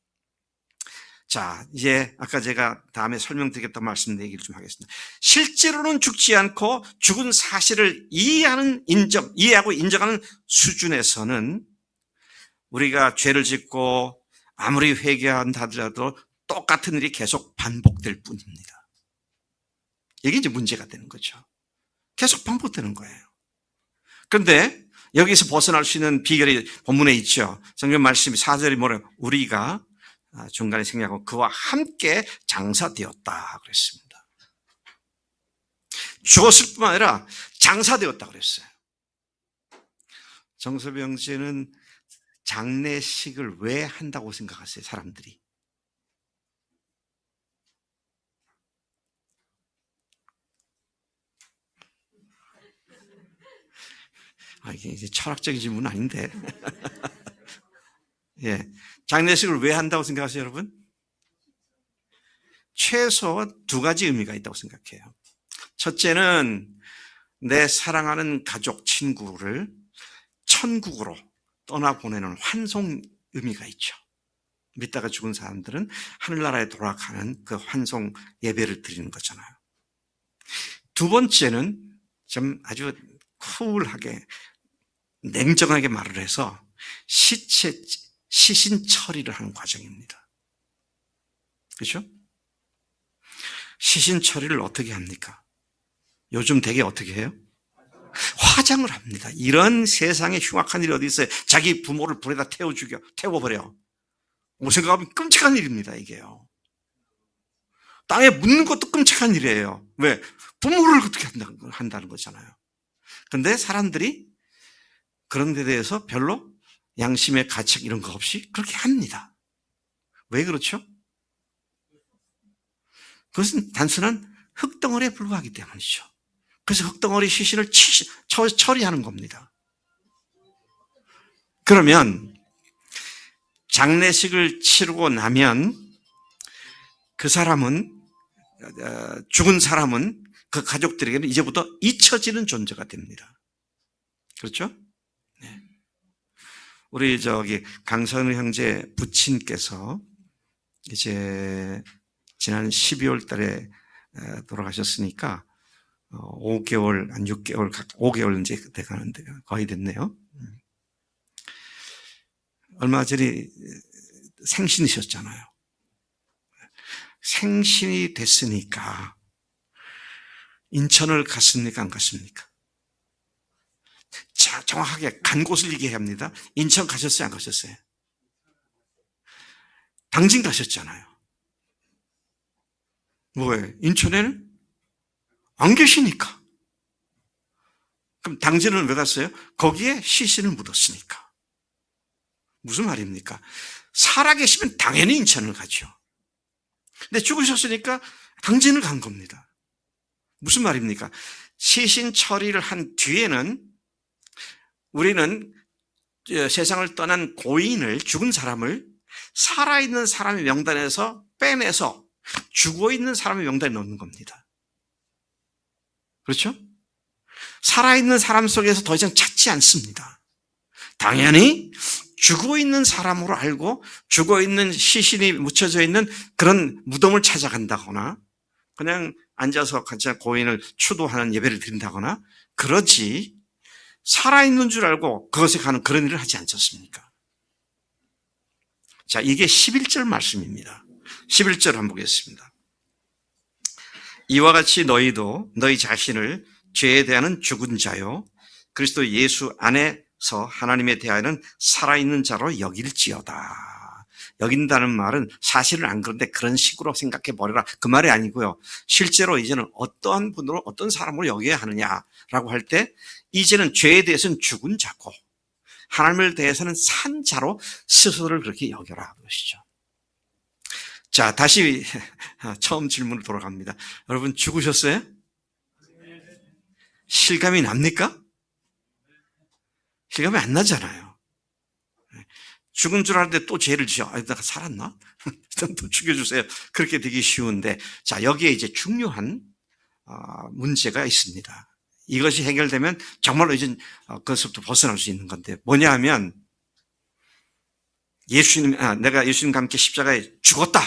자, 이제 아까 제가 다음에 설명드리겠다고 말씀드린 얘기를 좀 하겠습니다. 실제로는 죽지 않고 죽은 사실을 이해하고 인정하는 수준에서는 우리가 죄를 짓고 아무리 회개한다 하더라도 똑같은 일이 계속 반복될 뿐입니다. 이게 이제 문제가 되는 거죠. 계속 반복되는 거예요. 그런데 여기서 벗어날 수 있는 비결이 본문에 있죠. 성경 말씀이 4절이 뭐래요? 우리가 중간에 생략하고 그와 함께 장사되었다 그랬습니다. 죽었을 뿐만 아니라 장사되었다 그랬어요. 정서병 씨는 장례식을 왜 한다고 생각하세요, 사람들이? 이게 이제 철학적인 질문은 아닌데. 예. 장례식을 왜 한다고 생각하세요, 여러분? 최소 두 가지 의미가 있다고 생각해요. 첫째는 내 사랑하는 가족, 친구를 천국으로 떠나보내는 환송 의미가 있죠. 믿다가 죽은 사람들은 하늘나라에 돌아가는 그 환송 예배를 드리는 거잖아요. 두 번째는 좀 아주 쿨하게 냉정하게 말을 해서 시신 처리를 하는 과정입니다. 그렇죠? 시신 처리를 어떻게 합니까? 요즘 되게 어떻게 해요? 화장을 합니다. 이런 세상에 흉악한 일이 어디 있어요? 자기 부모를 불에다 태워버려. 생각하면 끔찍한 일입니다, 이게요. 땅에 묻는 것도 끔찍한 일이에요. 왜? 부모를 어떻게 한다는 거잖아요. 근데 사람들이 그런 데 대해서 별로 양심의 가책 이런 거 없이 그렇게 합니다. 왜 그렇죠? 그것은 단순한 흙덩어리에 불과하기 때문이죠. 그래서 흙덩어리 시신을 처리하는 겁니다. 그러면 장례식을 치르고 나면 그 사람은, 죽은 사람은 그 가족들에게는 이제부터 잊혀지는 존재가 됩니다. 그렇죠? 네. 우리 강선우 형제 부친께서 이제 지난 12월 달에 돌아가셨으니까 5개월, 한 6개월, 5개월 이제 돼가는데 거의 됐네요. 얼마 전에 생신이셨잖아요. 생신이 됐으니까 인천을 갔습니까? 안 갔습니까? 자, 정확하게 간 곳을 얘기해야 합니다. 인천 가셨어요? 안 가셨어요? 당진 가셨잖아요. 뭐예요? 인천에는 안 계시니까. 그럼 당진은 왜 갔어요? 거기에 시신을 묻었으니까. 무슨 말입니까? 살아계시면 당연히 인천을 가죠. 근데 죽으셨으니까 당진을 간 겁니다. 무슨 말입니까? 시신 처리를 한 뒤에는 우리는 세상을 떠난 고인을, 죽은 사람을 살아있는 사람의 명단에서 빼내서 죽어있는 사람의 명단에 넣는 겁니다. 그렇죠? 살아있는 사람 속에서 더 이상 찾지 않습니다. 당연히 죽어있는 사람으로 알고 죽어있는 시신이 묻혀져 있는 그런 무덤을 찾아간다거나 그냥 앉아서 같이 고인을 추도하는 예배를 드린다거나 그러지 살아있는 줄 알고 그것에 가는 그런 일을 하지 않겠습니까? 자, 이게 11절 말씀입니다. 11절 한번 보겠습니다. 이와 같이 너희도 너희 자신을 죄에 대하는 죽은 자요 그리스도 예수 안에서 하나님에 대하여는 살아있는 자로 여길지어다. 여긴다는 말은 사실은 안 그런데 그런 식으로 생각해 버려라 그 말이 아니고요. 실제로 이제는 어떠한 분으로 어떤 사람으로 여겨야 하느냐라고 할 때 이제는 죄에 대해서는 죽은 자고 하나님을 대해서는 산 자로 스스로를 그렇게 여겨라 그러시죠. 자, 다시 처음 질문으로 돌아갑니다. 여러분 죽으셨어요? 실감이 납니까? 실감이 안 나잖아요. 죽은 줄 알았는데 또 죄를 지어. 아, 내가 살았나? 또 죽여주세요. 그렇게 되기 쉬운데, 자, 여기에 이제 중요한 문제가 있습니다. 이것이 해결되면 정말로 이제 그것부터 벗어날 수 있는 건데, 뭐냐 하면, 내가 예수님과 함께 십자가에 죽었다.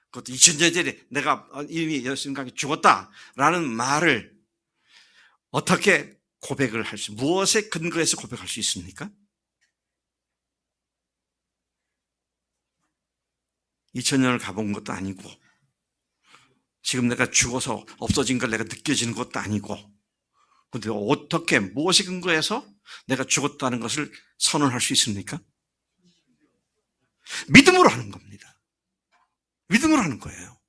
그것도 2000년 전에 내가 이미 예수님과 함께 죽었다라는 말을 어떻게 고백을 할 수, 무엇에 근거해서 고백할 수 있습니까? 2000년을 가본 것도 아니고 지금 내가 죽어서 없어진 걸 내가 느껴지는 것도 아니고 근데 어떻게 무엇이 근거해서 내가 죽었다는 것을 선언할 수 있습니까? 믿음으로 하는 겁니다. 믿음으로 하는 거예요.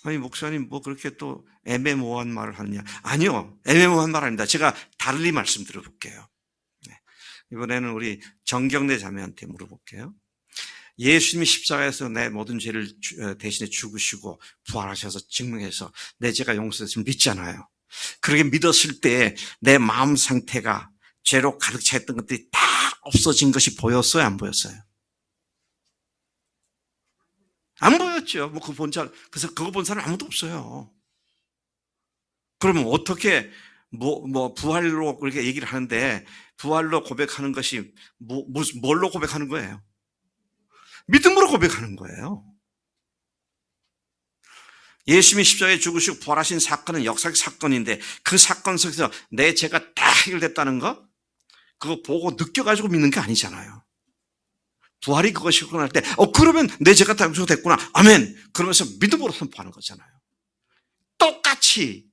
아니 목사님 뭐 그렇게 또 애매모호한 말을 하느냐. 아니요. 애매모호한 말 아닙니다. 제가 달리 말씀드려볼게요. 이번에는 우리 정경래 자매한테 물어볼게요. 예수님이 십자가에서 내 모든 죄를 대신에 죽으시고 부활하셔서 증명해서 내 죄가 용서됐음을 믿잖아요. 그렇게 믿었을 때 내 마음 상태가 죄로 가득 차 있던 것들이 다 없어진 것이 보였어요? 안 보였어요? 안 보였죠. 그래서 그거 본 사람 아무도 없어요. 그러면 어떻게 부활로 그렇게 얘기를 하는데 부활로 고백하는 것이 뭘로 고백하는 거예요? 믿음으로 고백하는 거예요. 예수님이 십자가에 죽으시고 부활하신 사건은 역사적 사건인데 그 사건 속에서 내 죄가 다 해결됐다는 거 그거 보고 느껴가지고 믿는 게 아니잖아요. 부활이 그것이구나 할 때 그러면 내 죄가 다 용서됐구나. 아멘. 그러면서 믿음으로 선포하는 거잖아요. 똑같이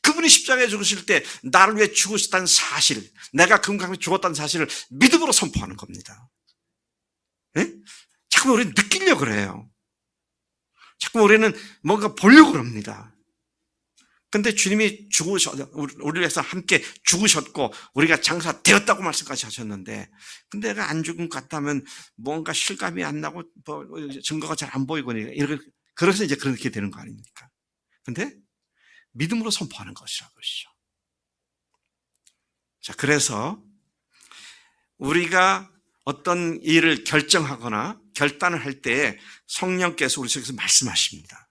그분이 십자가에 죽으실 때 나를 위해 죽으셨다는 사실 내가 그분과 함께 죽었다는 사실을 믿음으로 선포하는 겁니다. 네? 자꾸 우리는 느끼려고 그래요. 자꾸 우리는 뭔가 보려고 그럽니다. 근데 주님이 우리를 위해서 함께 죽으셨고 우리가 장사되었다고 말씀까지 하셨는데 근데 내가 안 죽은 것 같다면 뭔가 실감이 안 나고 증거가 잘 안 보이고 그래서 이제 그렇게 되는 거 아닙니까? 근데 믿음으로 선포하는 것이라고 그러시죠. 자, 그래서 우리가 어떤 일을 결정하거나 결단을 할 때 성령께서 우리 속에서 말씀하십니다.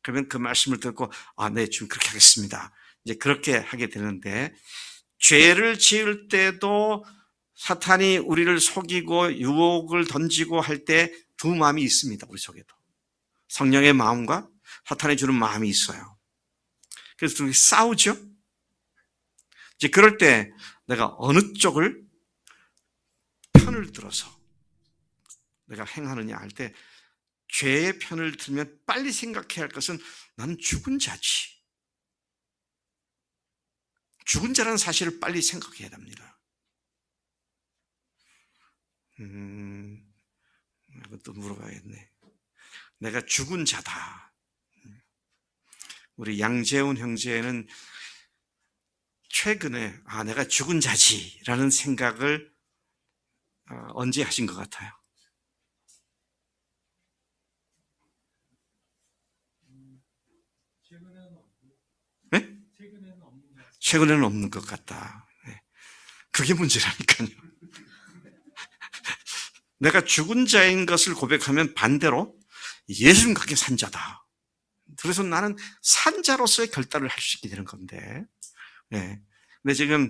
그러면 그 말씀을 듣고 네, 지금 그렇게 하겠습니다. 이제 그렇게 하게 되는데 죄를 지을 때도 사탄이 우리를 속이고 유혹을 던지고 할 때 두 마음이 있습니다. 우리 속에도. 성령의 마음과 사탄이 주는 마음이 있어요. 그래서 둘이 싸우죠. 이제 그럴 때 내가 어느 쪽을 편을 들어서 내가 행하느냐 할 때 죄의 편을 들면 빨리 생각해야 할 것은 나는 죽은 자지. 죽은 자라는 사실을 빨리 생각해야 됩니다. 이것도 물어봐야겠네. 내가 죽은 자다. 우리 양재훈 형제는 최근에 내가 죽은 자지라는 생각을 언제 하신 것 같아요? 네? 최근에는 없는 것 같다. 네. 그게 문제라니까요. 내가 죽은 자인 것을 고백하면 반대로 예수님과 함께 산 자다. 그래서 나는 산자로서의 결단을 할 수 있게 되는 건데, 예. 근데 지금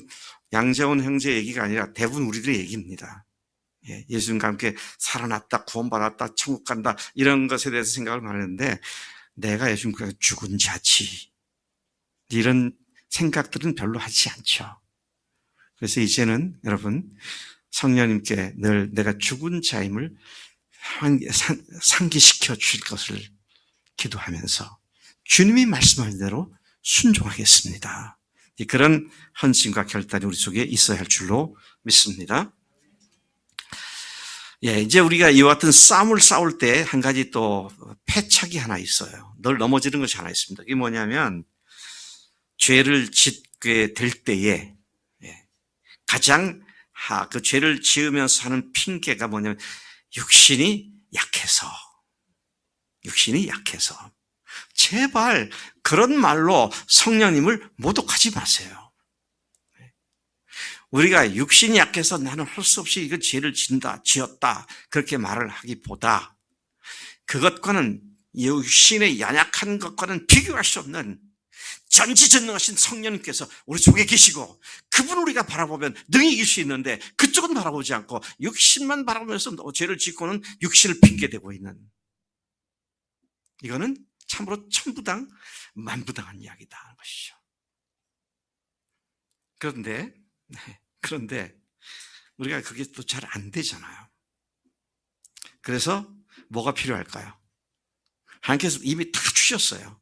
양재원 형제 얘기가 아니라 대부분 우리들의 얘기입니다. 예. 예수님과 함께 살아났다, 구원받았다, 천국 간다, 이런 것에 대해서 생각을 많이 하는데, 내가 예수님과 죽은 자지. 이런 생각들은 별로 하지 않죠. 그래서 이제는 여러분, 성령님께 늘 내가 죽은 자임을 상기시켜 주실 것을 기도하면서 주님이 말씀하신 대로 순종하겠습니다. 그런 헌신과 결단이 우리 속에 있어야 할 줄로 믿습니다. 예, 이제 우리가 이와 같은 싸움을 싸울 때 한 가지 또 패착이 하나 있어요. 늘 넘어지는 것이 하나 있습니다. 이게 뭐냐면 죄를 짓게 될 때에 가장 그 죄를 지으면서 하는 핑계가 뭐냐면 육신이 약해서. 제발 그런 말로 성령님을 모독하지 마세요. 우리가 육신이 약해서 나는 할 수 없이 이거 죄를 지었다 그렇게 말을 하기보다 그것과는 육신의 연약한 것과는 비교할 수 없는 전지전능하신 성령님께서 우리 속에 계시고 그분을 우리가 바라보면 능히 이길 수 있는데 그쪽은 바라보지 않고 육신만 바라보면서 죄를 짓고는 육신을 핑계대고 있는, 이거는 참으로 천부당 만부당한 이야기다 하는 것이죠. 그런데 우리가 그게 또 잘 안 되잖아요. 그래서 뭐가 필요할까요? 하나님께서 이미 다 주셨어요.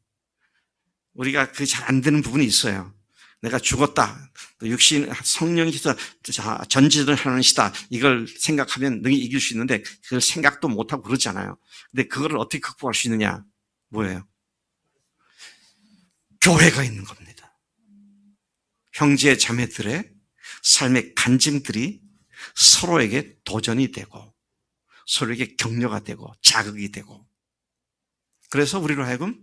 우리가 그게 잘 안 되는 부분이 있어요. 내가 죽었다. 또 육신, 성령께서 전지를 하는 시다. 이걸 생각하면 능히 이길 수 있는데 그걸 생각도 못하고 그러잖아요. 근데 그거를 어떻게 극복할 수 있느냐? 뭐예요? 교회가 있는 겁니다. 형제 자매들의 삶의 간증들이 서로에게 도전이 되고 서로에게 격려가 되고 자극이 되고, 그래서 우리로 하여금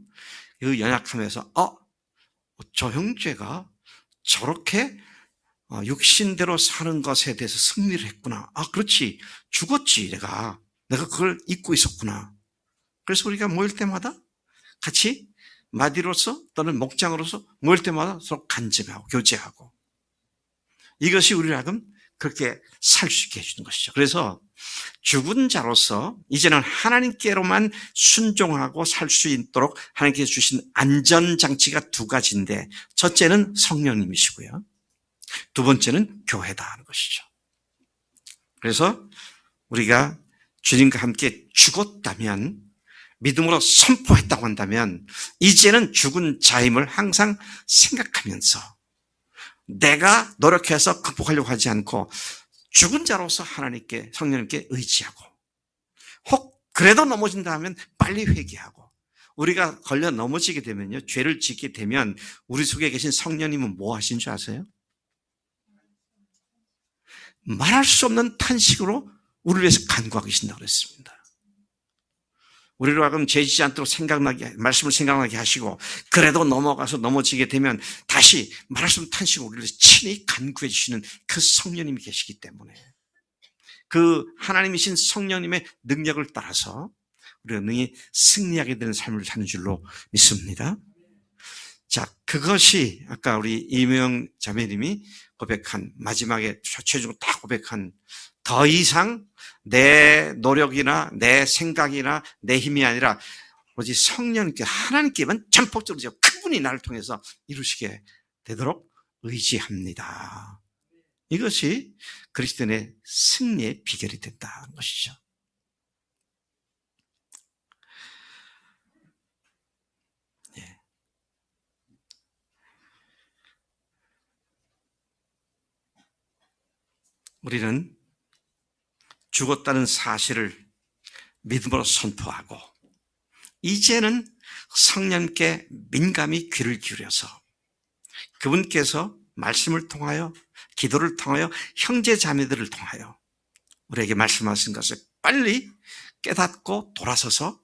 그 연약함에서 저 형제가 저렇게 육신대로 사는 것에 대해서 승리를 했구나. 그렇지. 죽었지. 내가 그걸 잊고 있었구나. 그래서 우리가 모일 때마다 같이 마디로서 또는 목장으로서 모일 때마다 서로 간증하고 교제하고, 이것이 우리를 하여금 그렇게 살 수 있게 해주는 것이죠. 그래서 죽은 자로서 이제는 하나님께로만 순종하고 살 수 있도록 하나님께서 주신 안전장치가 두 가지인데, 첫째는 성령님이시고요, 두 번째는 교회다 하는 것이죠. 그래서 우리가 주님과 함께 죽었다면, 믿음으로 선포했다고 한다면 이제는 죽은 자임을 항상 생각하면서 내가 노력해서 극복하려고 하지 않고 죽은 자로서 하나님께, 성령님께 의지하고, 혹 그래도 넘어진다 하면 빨리 회개하고, 우리가 걸려 넘어지게 되면요, 죄를 짓게 되면 우리 속에 계신 성령님은 뭐 하신 줄 아세요? 말할 수 없는 탄식으로 우리를 위해서 간구하고 계신다고 그랬습니다. 우리로 하여금 죄지지 않도록 말씀을 생각나게 하시고, 그래도 넘어지게 되면 다시 말할 수 없는 탄식으로 우리를 친히 간구해 주시는 그 성령님이 계시기 때문에, 그 하나님이신 성령님의 능력을 따라서 우리가 능히 승리하게 되는 삶을 사는 줄로 믿습니다. 자, 그것이 아까 우리 이명 자매님이 고백한, 마지막에 최종적으로 딱 고백한, 더 이상 내 노력이나 내 생각이나 내 힘이 아니라 오직 성령님께, 하나님께만 전폭적으로 그분이 나를 통해서 이루시게 되도록 의지합니다. 이것이 그리스도인의 승리의 비결이 된다는 것이죠. 예. 우리는 죽었다는 사실을 믿음으로 선포하고, 이제는 성령께 민감히 귀를 기울여서 그분께서 말씀을 통하여, 기도를 통하여, 형제 자매들을 통하여 우리에게 말씀하신 것을 빨리 깨닫고 돌아서서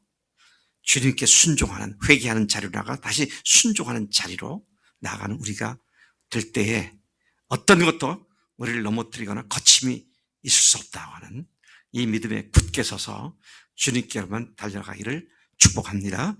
주님께 순종하는, 회개하는 자리로 나가 다시 순종하는 자리로 나가는 우리가 될 때에 어떤 것도 우리를 넘어뜨리거나 거침이 있을 수 없다고 하는 이 믿음에 굳게 서서 주님께로만 달려가기를 축복합니다.